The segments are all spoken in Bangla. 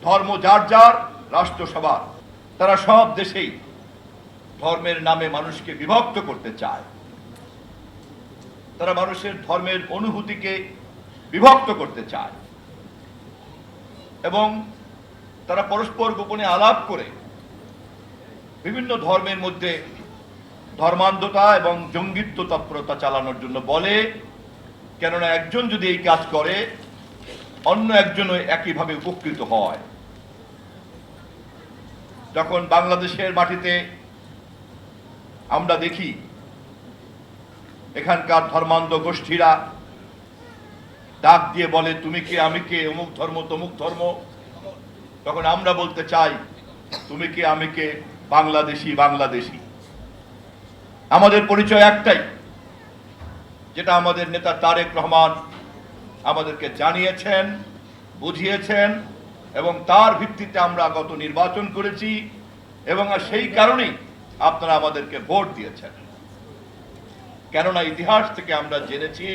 ধর্ম যার যার, রাষ্ট্র সবার। তারা সব দেশেই ধর্মের নামে মানুষকে বিভক্ত করতে চায়। তারা মানুষের ধর্মের অনুভূতিকে বিভক্ত করতে চায় এবং তারা পরস্পর গোপনে আলাপ করে বিভিন্ন ধর্মের মধ্যে ধর্মান্ধতা এবং জঙ্গিত্ব তৎপরতা চালানোর জন্য বলে। কেননা একজন যদি এই কাজ করে, অন্য একজনও একইভাবে উপকৃত হয়। যখন বাংলাদেশের মাটিতে আমরা দেখি এখানকার ধর্মান্ধ গোষ্ঠীরা ডাক দিয়ে বলে তুমি কে আমি কে, অমুক ধর্ম তমুক ধর্ম, তখন আমরা বলতে চাই তুমি কে আমি কে, বাংলাদেশি বাংলাদেশি। আমাদের পরিচয় একটাই, যেটা আমাদের নেতা তারেক রহমান আমাদেরকে জানিয়েছেন, বুঝিয়েছেন এবং তার ভিত্তিতে আমরা গত নির্বাচন করেছি এবং সেই কারণেই আপনারা আমাদেরকে ভোট দিয়েছেন। কেননা ইতিহাস থেকে আমরা জেনেছি,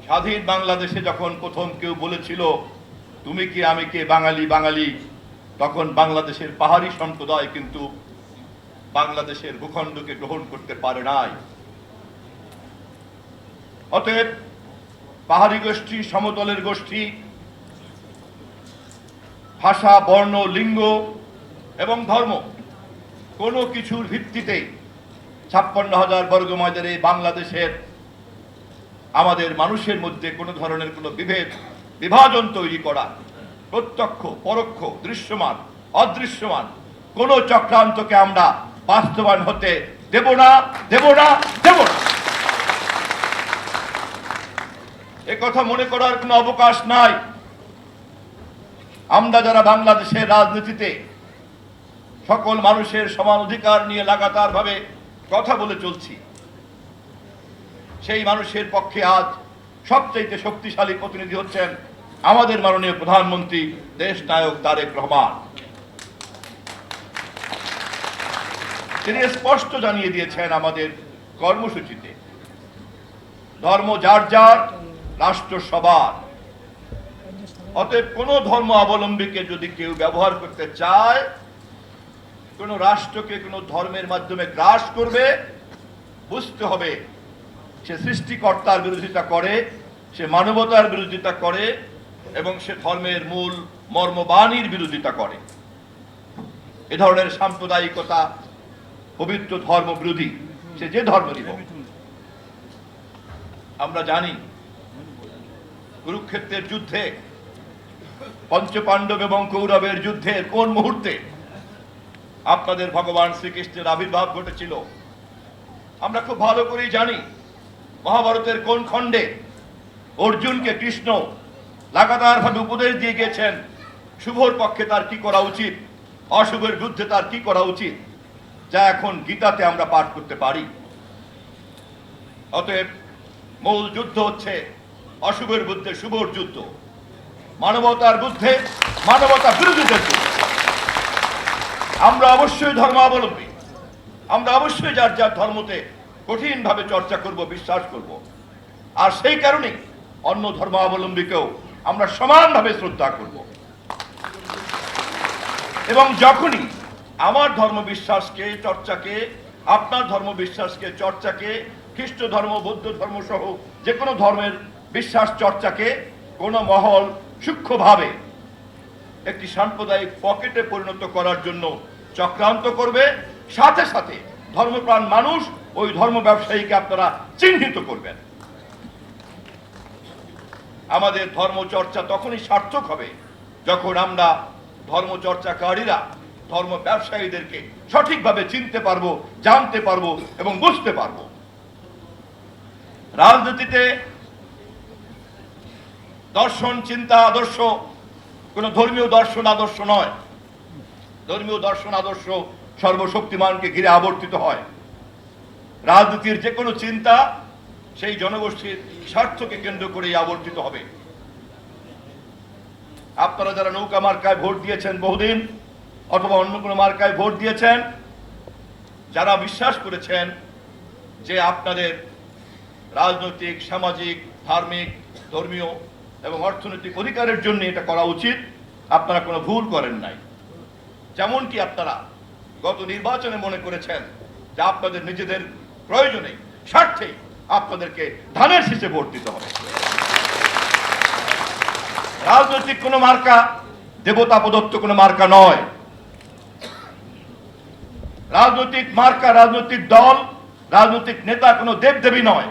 স্বাধীন বাংলাদেশে যখন প্রথম কেউ বলেছিল তুমি কি আমি কে, বাঙালি বাঙালি, তখন বাংলাদেশের পাহাড়ি সম্প্রদায় কিন্তু বাংলাদেশের ভূখণ্ডকে গ্রহণ করতে পারে নাই। অতএব পাহাড়ি গোষ্ঠী, সমতলের গোষ্ঠী, ভাষা, বর্ণ, লিঙ্গ এবং ধর্ম কোনো কিছুর ভিত্তিতে 56,000 বর্গ মাইলের এই বাংলাদেশের আমাদের মানুষের মধ্যে কোনো ধরনের কোনো বিভাজন তৈরি করা, প্রত্যক্ষ পরোক্ষ, দৃশ্যমান অদৃশ্যমান কোনো চক্রান্তকে আমরা বাস্তবায়ন হতে দেব না, দেব না, দেব না। এ কথা মনে করার কোনো অবকাশ নাই। আমরা যারা বাংলাদেশের রাজনীতিতে সকল মানুষের সমান অধিকার নিয়ে লাগাতার ভাবে কথা বলে চলছি, সেই মানুষের পক্ষে আজ সবচেয়ে শক্তিশালী প্রতিনিধি হচ্ছেন আমাদের মাননীয় প্রধানমন্ত্রী দেশ নায়ক তারেক রহমান। তিনি স্পষ্ট জানিয়ে দিয়েছেন আমাদের কর্মসূচিতে, ধর্ম যার যার, রাষ্ট্র সবার। অতএব কোন ধর্ম অবলম্বীকে যদি কেউ ব্যবহার করতে চায়, কোন রাষ্ট্রকে কোন ধর্মের মাধ্যমে গ্রাস করবে, বুঝতে হবে সে সৃষ্টিকর্তার বিরোধিতা করে, সে মানবতার বিরোধিতা করে এবং সে ধর্মের মূল মর্মবাণীর বিরোধিতা করে। এ ধরনের সাম্প্রদায়িকতা পবিত্র ধর্ম বিরোধী, সে যে ধর্মেরই হোক। আমরা জানি কুরুক্ষেত্রের যুদ্ধে, পঞ্চপাণ্ডব এবং কৌরবের যুদ্ধের কোন মুহূর্তে আপনাদের ভগবান শ্রীকৃষ্ণের আবির্ভাব ঘটেছিল আমরা খুব ভালো করেই জানি। মহাভারতের কোন খণ্ডে অর্জুনকে কৃষ্ণ লাগাতার ভাবে উপদেশ দিয়ে গেছেন শুভর পক্ষে তার কি করা উচিত, অশুভের বিরুদ্ধে তার কি করা উচিত, যা এখন গীতাতে আমরা পাঠ করতে পারি। অতএব মূল যুদ্ধ হচ্ছে অশুভের বিরুদ্ধে শুভর যুদ্ধ, মানবতার বিরুদ্ধে মানবতা বিরোধীদের যুদ্ধ। আমরা অবশ্যই ধর্মাবলম্বী, আমরা অবশ্যই যার যার ধর্মতে কঠিনভাবে চর্চা করব, বিশ্বাস করব। আর সেই কারণেই অন্য ধর্মাবলম্বীকেও আমরা সমানভাবে শ্রদ্ধা করব। এবং যখনই আমার ধর্ম বিশ্বাসকে চর্চাকে, আপনার ধর্ম বিশ্বাসকে চর্চাকে, খ্রিস্ট ধর্ম, বৌদ্ধ ধর্ম সহ যে কোনো ধর্মের বিশ্বাস চর্চাকে কোনো মহল সূক্ষ্মভাবে একটি সাম্প্রদায়িক পকেটে পরিণত করার জন্য চক্রান্ত করবে, সাথে সাথে ধর্মপ্রাণ মানুষ ওই ধর্ম ব্যবসায়ীকে আপনারা চিহ্নিত করবেন। আমাদের ধর্মচর্চা তখনই সার্থক হবে যখন আমরা ধর্মচর্চাকারীরা ধর্ম ব্যবসায়ীদেরকে সঠিকভাবে চিনতে পারবো, জানতে পারবো এবং বুঝতে পারবো। রাজনীতিতে দর্শন, চিন্তা, আদর্শ কোন ধর্মীয় দর্শন আদর্শ নয়। ধর্মীয় দর্শন আদর্শ সর্বশক্তিমানকে ঘিরে আবর্তিত হয়। রাজনীতির যে কোনো চিন্তা সেই জনগোষ্ঠীর স্বার্থকে কেন্দ্র করেই আবর্তিত হবে। আপনারা যারা নৌকা মার্কায় ভোট দিয়েছেন বহুদিন, অথবা অন্য কোনো মার্কায় ভোট দিয়েছেন, যারা বিশ্বাস করেছেন যে আপনাদের রাজনৈতিক, সামাজিক, ধার্মিক, ধর্মীয় এবং অর্থনৈতিক অধিকারের জন্য এটা করা উচিত, আপনারা কোনো ভুল করেন নাই। যেমনটি আপনারা গত নির্বাচনে মনে করেছেন যে আপনাদের নিজেদের প্রয়োজনে স্বার্থে আপনাদেরকে ধানের শীষে ভোট দিতে হবে। রাজনৈতিক কোনো মার্কা দেবতা প্রদত্ত কোনো মার্কা নয়। রাজনৈতিক মার্কা, রাজনৈতিক দল, রাজনৈতিক নেতা কোনো দেবদেবী নয়।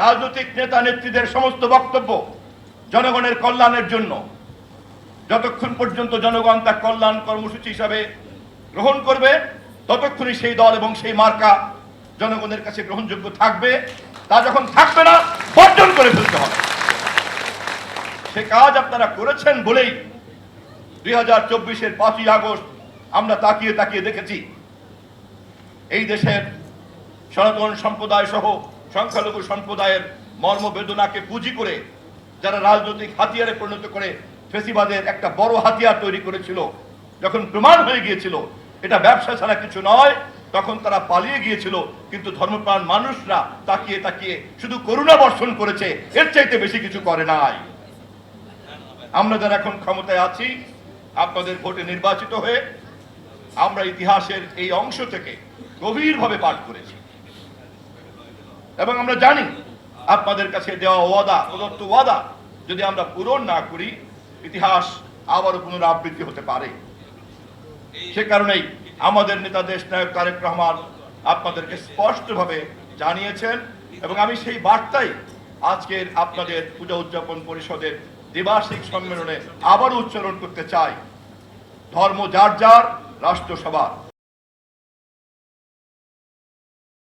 রাজনৈতিক নেতা নেত্রীদের সমস্ত বক্তব্য জনগণের কল্যাণের জন্য। যতক্ষণ পর্যন্ত জনগণ তা কল্যাণ কর্মসূচি হিসাবে গ্রহণ করবে ততক্ষণই সেই দল এবং সেই মার্কা জনগণের কাছে গ্রহণযোগ্য থাকবে। তা যখন থাকবে না, বর্জন করে ফেলতে হবে। সে কাজ আপনারা করেছেন বলেই 2024-এর 5ই আগস্ট আমরা তাকিয়ে তাকিয়ে দেখেছি এই দেশের সনাতন সম্প্রদায় সহ সংখ্যালঘু সম্প্রদায়ের মর্মবেদনাকে পুঁজি করে যারা রাজনৈতিক হাতিয়ারে পরিণত করে ফেসিবাদের একটা বড় হাতিয়ার তৈরি করেছিল, যখন প্রমাণ হয়ে গিয়েছিল এটা ব্যবসা ছাড়া কিছু নয়, তখন তারা পালিয়ে গিয়েছিল। কিন্তু ধর্মপ্রাণ মানুষরা তাকিয়ে তাকিয়ে শুধু করুণা বর্ষণ করেছে, এর চাইতে বেশি কিছু করে নাই। আমরা যারা এখন ক্ষমতায় আছি, আপনাদের ভোটে নির্বাচিত হয়ে আমরা ইতিহাসের এই অংশ থেকে গভীরভাবে পাঠ করেছি এবং আমরা জানি আপনাদের কাছে দেওয়া ওয়াদা, প্রদত্ত ওয়াদা যদি আমরা পূরণ না করি, ইতিহাস আবারও পুনরাবৃত্তি হতে পারে। সে কারণেই আমাদের নেতা দেশ নায়ক তারেক রহমান আপনাদেরকে স্পষ্টভাবে জানিয়েছেন এবং আমি সেই বার্তাই আজকের আপনাদের পূজা উদযাপন পরিষদের দ্বিবার্ষিক সম্মেলনে আবারও উচ্চারণ করতে চাই। ধর্ম যার যার, রাষ্ট্র সবার।